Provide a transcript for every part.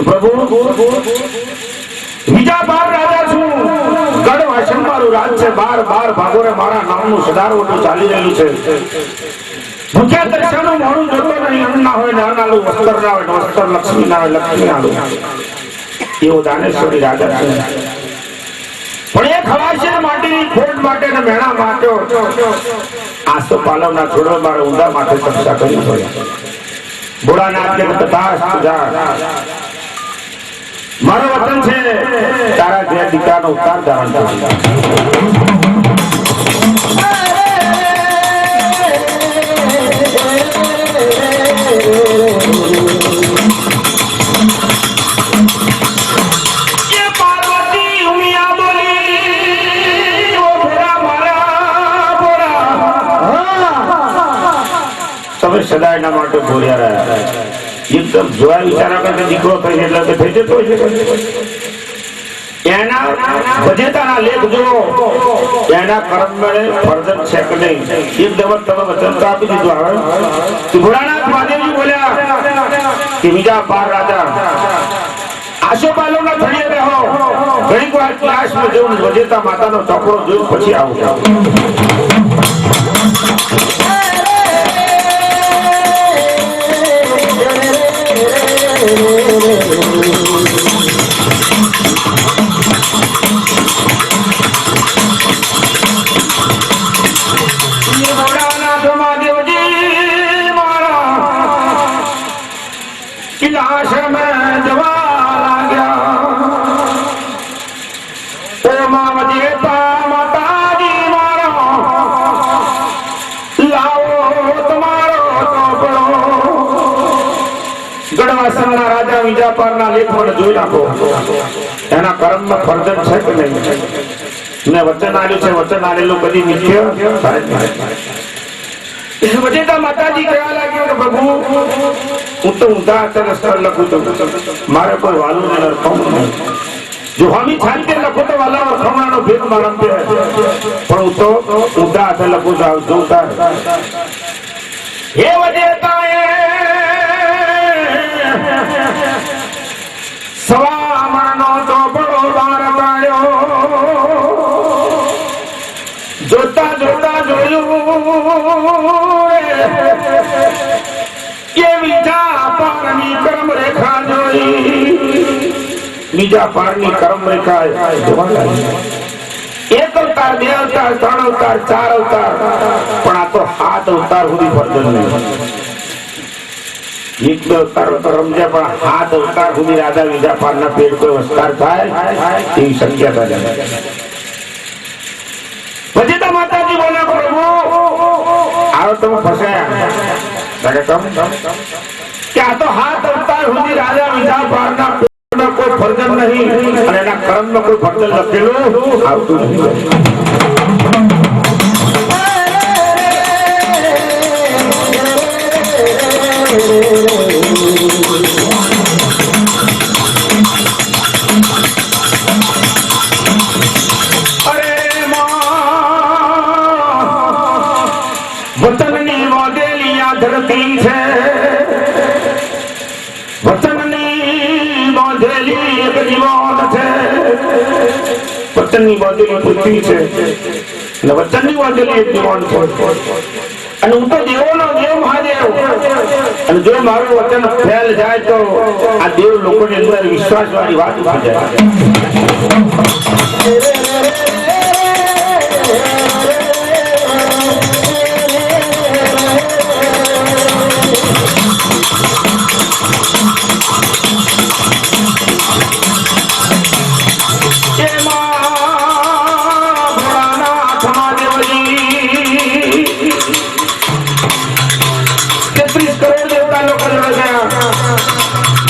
પ્રભુ બીજા 12 રાજા છું, ગઢ વાસણ મારું રાજ છે, 12 ભાગોરે મારા નામનું સદારોટું ચાલી રહેલું છે. ભૂખ્યા દર્શનનું મોડું જોતો નહીં, અન્ન ના હોય નાનાલું, વસ્ત્ર ના હોય વસ્ત્ર, લક્ષ્મી ના હોય લક્ષ્મી આલું, એવો દાનેશ્વરી રાજા છે. પણ એ ખવાશે માટીની ખોટ માટે ને મેણા માટે આસો પાલવના છોડવા મારે ઊંધા માટે તપસ્યા કરવી પડે. ભોળાનાથ કે તથાસ્તુ જા, મારો વચન છે તારા જે દીકરાનો ઉતાર ધારણ કરી. તમે સદાયના માટે ભોળ્યા રહ્યા. એકદમ જોયા વિચારા કરતા દીકરો થઈ એટલે થઈ જતો છે. એના ભજેતાના લેખ જુઓ, એના કર્મ મળે ફરજત છે કે નહીં. એકદમ તમે વચન તો આપી દીધું. હવે ભોળાનાથ મહાદેવજી બોલ્યા કે બીજા 12 રાજા આશોપાલવના થળીએ રહો, ઘણીક વાર ક્લાસમાં જવું, ભજેતા માતાનો ચોપડો જોઈ પછી આવું. રાજા વિજાપારના લેખ મને જોઈ નાખો, એના કર્મમાં ફરજત છે કે નહીં. મેં વચન આપ્યું છે, વચન આવેલું કદી મિથ્ય થાય નહીં. વચેતા માતાજી કહેવા લાગ્યો કે પ્રભુ હું તો ઊંધા રસ્તા લખું છું, મારે કોઈ વાલું ને રખમવું નહીં. જો હમી છાંતે લખો તો વાલા રખમવાનો ભેદ મારા પણ હું તો ઊંધા હાથે લખું છું. જોતા હે વચેતા સવામણનો ચોપડો બાર પાડ્યો, જોતા જોતા જોયું કે બીજા પારની કર્મ રેખા જોઈ. બીજા પારની કર્મ રેખા જોવા લાગી. 1 અવતાર, 2 અવતાર, 3 અવતાર, 4 અવતાર, પણ આ તો 7 અવતાર સુધી ફરજન નહીં. 1-2 અવતાર તો રમજા, પણ 7 અવતાર સુધી રાજા વિજાપારના પેટ કોઈ વસ્તાર થાય એવી શક્યતા નથી. પછી તો માતાજી બોલ્યા પ્રભુ આવો તમે ફસાયા કે આ તો 7 અવતાર સુધી રાજા વિજાપારના પેટમાં કોઈ ફરજન નહીં અને એના કર્મમાં કોઈ ફરજન લખેલું આવતું નથી. વચનની મોદેલી આ ધરતી છે, વચનની મોદેલી એક જીવન છે. વચનની મોદેલી પૃથ્વી છે અને વચનની મોદેલી એક જીવન છે. અને હું તો દેવોનો દેવ મહાદેવ, અને જો મારું વચન ફેલ જાય તો આ દેવ લોકોની અંદર વિશ્વાસ વાળી વાત ઉઠી જાય.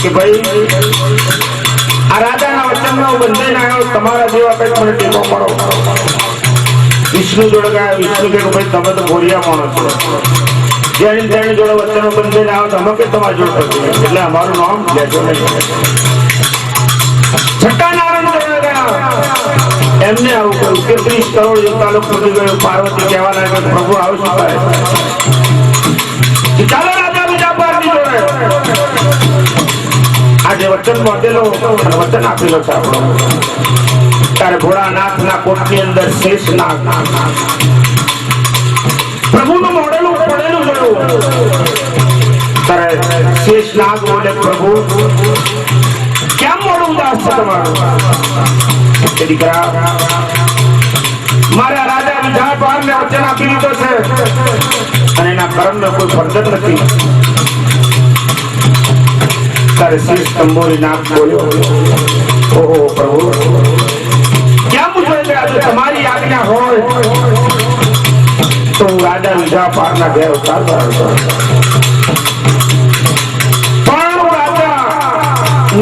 કે ભાઈ આ રાજાના વચનમાં હું બંધાઈને આવ્યો, તમારા જેવા કંઈક મને ટેકો કરો. વિષ્ણુ જોડે ગયા. વિષ્ણુ કે ભાઈ તમે તો ભોળિયા માણસ છો, જેની જોડે વચનો બંધાઈને આવ્યો તમે કે તમારી જોડે થતું, એટલે અમારું નામ લેજો નહીં. છઠ્ઠા નારાયણ જોડે ગયા. એમને આવું કહ્યું કે 30 કરોડ જેટલા લોકો સુધી ગયો. પાર્વતી કહેવા લાગે પ્રભુ આવું શું કરે, ચાલો રાજા વિજાપારની જોડે. આ આજે વચન બાંધેલો અને વચન આપેલો છે આપણો ત્યારે ભોળાનાથના કોટની અંદર શેષનાગ પ્રભુનું મોડેલું પડેલું જોયું ત્યારે શેષનાગ બોલે પ્રભુ કેમ મોડું ઉદાસ છે તમારું દીકરા મારા રાજા વિજાપાર ને વચન આપી દીધો છે અને એના કર્મનો કોઈ ફરજ નથી ત્યારે શેષ તંબોરી નાગ બોલ્યો ઓહો પ્રભુ કેમ જોઈએ આજે તમારી આજ્ઞા હોય તો રાજા વિજાપાર ના ઘેર ઉતારવા પણ રાજા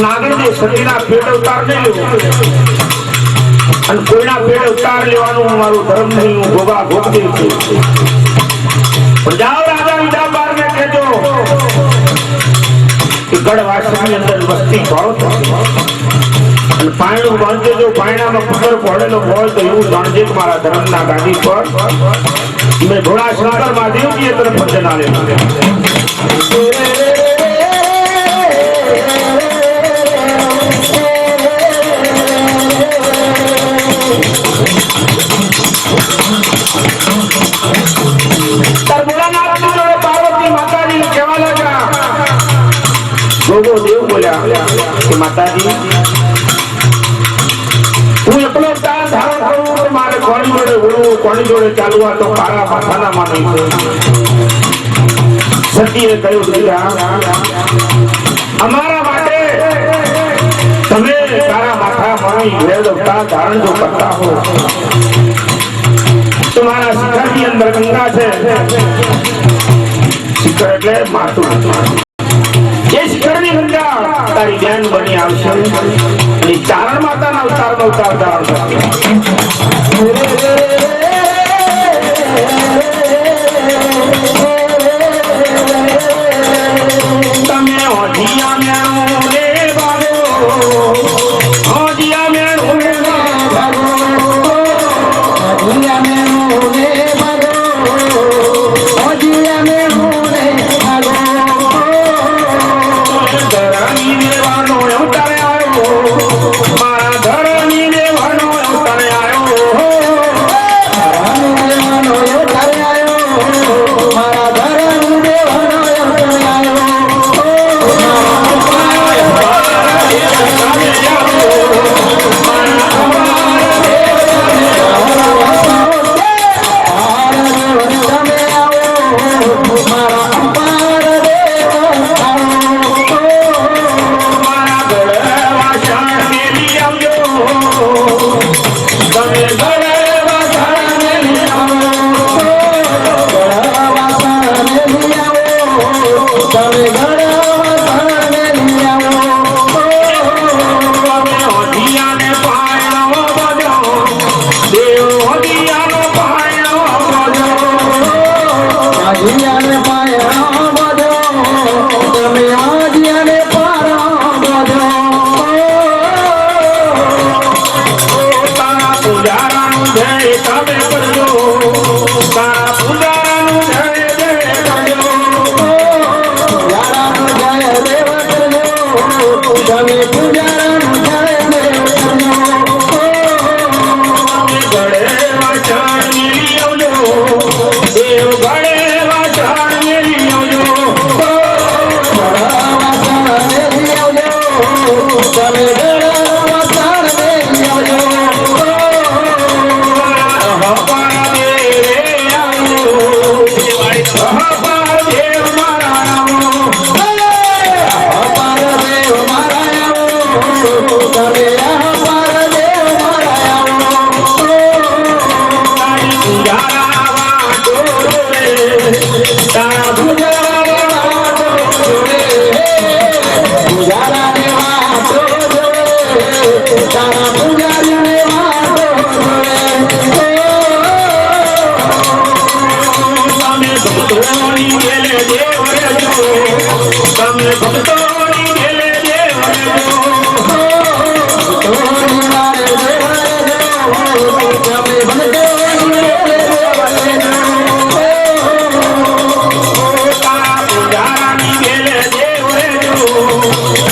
નાગરજી સતીના પેટ ઉતાર નહીં અને કોઈના પેટ ઉતાર લેવાનું મારું ધર્મ નહીં હું ભોગા ભોગતી છું પણ જાઓ રાજા વિજાપાર ને કહેજો કે ગઢવાસની અંદર વસ્તી પાડો અને પાયણું બાંધજો જો પાયણામાં કુકર પડેલો હોય તો એવું જાણજે કે મારા ધર્મના ગાદી પર મેં ઘોડા શંકર મહાદેવજીએ તરફ વચન આપ્યું પાર્વતી માતાજી કહેવા લાગ્યા ગોગો દેવ બોલ્યા કે માતાજી હું એકલો તાર ધારણ કરું તો મારે કોની જોડે ઉડવું કોની જોડે ચાલવા તો કાળા માથાના માની સતીએ કહ્યું દીકરા અમારા માટે તમે કાળા માથા માની વેદવતા ધારણ જો કરતા હો તમારા શિખરની અંદર ગંગા છે શિખર એટલે માથું જે શિખરની ગંગા તારી બેન બની આવશે અને ચારણ માતાના અવતારનો અવતાર ધારણ કરશે તમે ઓઢિયા મેણો રે બાબો ઓઢિયા મેણો રે બાબો ઓઢિયા મેણો રે બાબો ઓઢિયા મેણો રે બાબો ધરણી દેવાનો અવતારે આવ્યો મારા ધરણી દેવાનો અવતારે આવ્યો ધરણી દેવાનો અવતારે આવ્યો મારા ધરણી દેવાનો અવતારે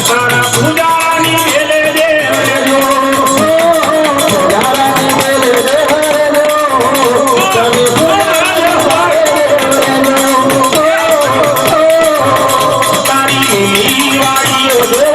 તારા પૂજા વાડીઓ